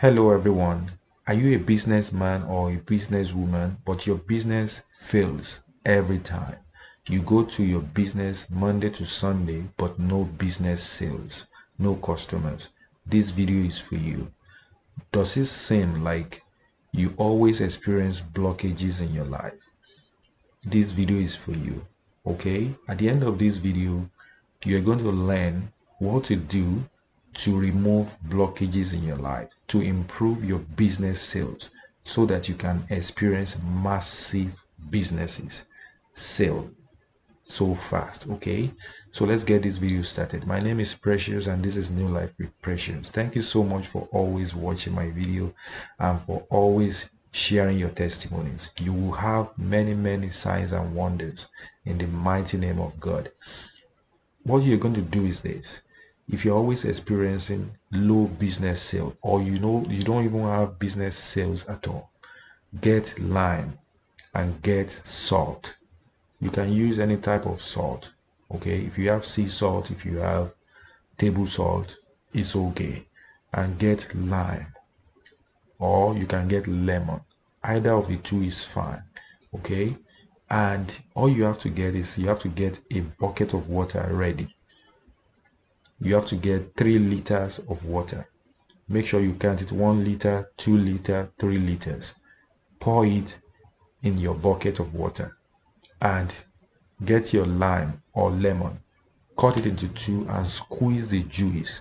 Hello everyone. Are you a businessman or a businesswoman, but your business fails every time? You go to your business Monday to Sunday, but no business sales, no customers. This video is for you. Does it seem like you always experience blockages in your life? This video is for you. Okay? At the end of this video, you're going to learn what to do to remove blockages in your life, to improve your business sales so that you can experience massive businesses sale so fast. Okay, so let's get this video started. My name is Precious and this is New Life with Precious. Thank you so much for always watching my video and for always sharing your testimonies. You will have many signs and wonders in the mighty name of God. What you're going to do is this: if you're always experiencing low business sales, or you don't even have business sales at all, get lime and get salt. You can use any type of salt. Okay, if you have sea salt, if you have table salt, it's okay. And get lime, or you can get lemon. Either of the two is fine. Okay, and all you have to get is you have to get a bucket of water ready. You have to get 3 liters of water. Make sure you count it: 1 liter, 2 liter, 3 liters. Pour it in your bucket of water and get your lime or lemon, cut it into 2 and squeeze the juice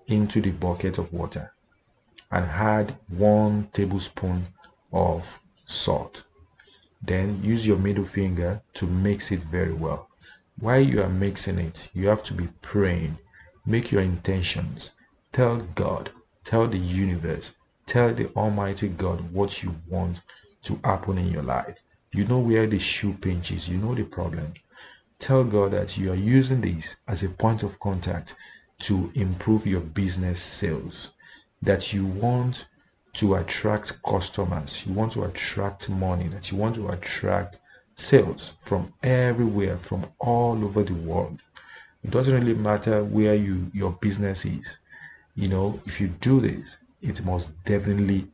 into the bucket of water and add 1 tablespoon of salt. Then use your middle finger to mix it very well. While you are mixing it, you have to be praying. Make your intentions. Tell God, tell the universe, tell the Almighty God what you want to happen in your life. You know where the shoe pinches, you know the problem. Tell God that you are using this as a point of contact to improve your business sales, that you want to attract customers, you want to attract money, that you want to attract sales from everywhere, from all over the world. It doesn't really matter where your business is. If you do this, it must definitely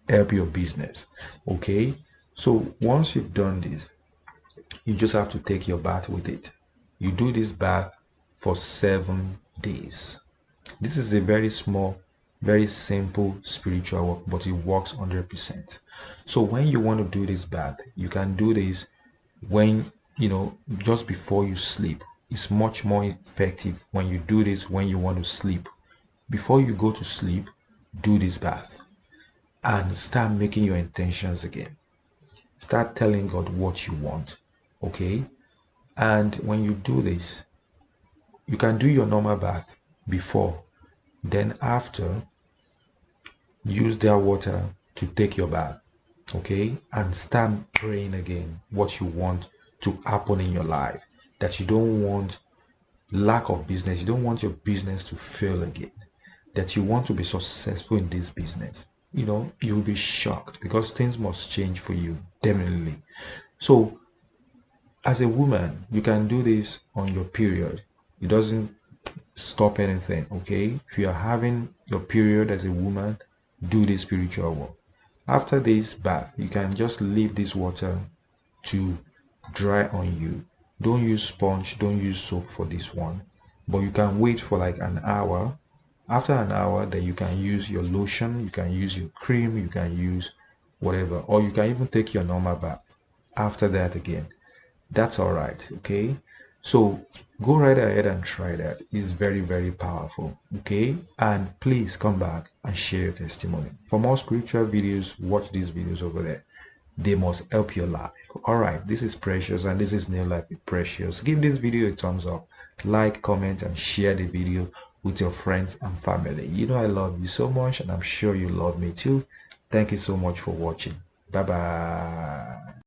help your business. Okay, so once you've done this, you just have to take your bath with it. You do this bath for 7 days. This is a very small, very simple spiritual work, but it works 100%. So when you want to do this bath, you can do this when just before you sleep. It's much more effective when you do this when you want to sleep. Before you go to sleep, do this bath and start making your intentions again. Start telling God what you want. Okay, and when you do this, you can do your normal bath before, then after, use that water to take your bath. Okay, and start praying again what you want to happen in your life, that you don't want lack of business, you don't want your business to fail again, that you want to be successful in this business. You'll be shocked because things must change for you, definitely. So as a woman, you can do this on your period. It doesn't stop anything. Okay, if you are having your period as a woman, do this spiritual work. After this bath, you can just leave this water to dry on you. Don't use sponge, don't use soap for this one, but you can wait for like an hour. After an hour, then you can use your lotion, you can use your cream, you can use whatever, or you can even take your normal bath after that again. That's all right. Okay, so go right ahead and try that. It's very powerful. Okay, and please come back and share your testimony. For more scripture videos, watch these videos over there. They must help your life. All right, this is Precious and this is New Life with Precious. Give this video a thumbs up, like, comment and share the video with your friends and family. I love you so much and I'm sure you love me too. Thank you so much for watching. Bye bye.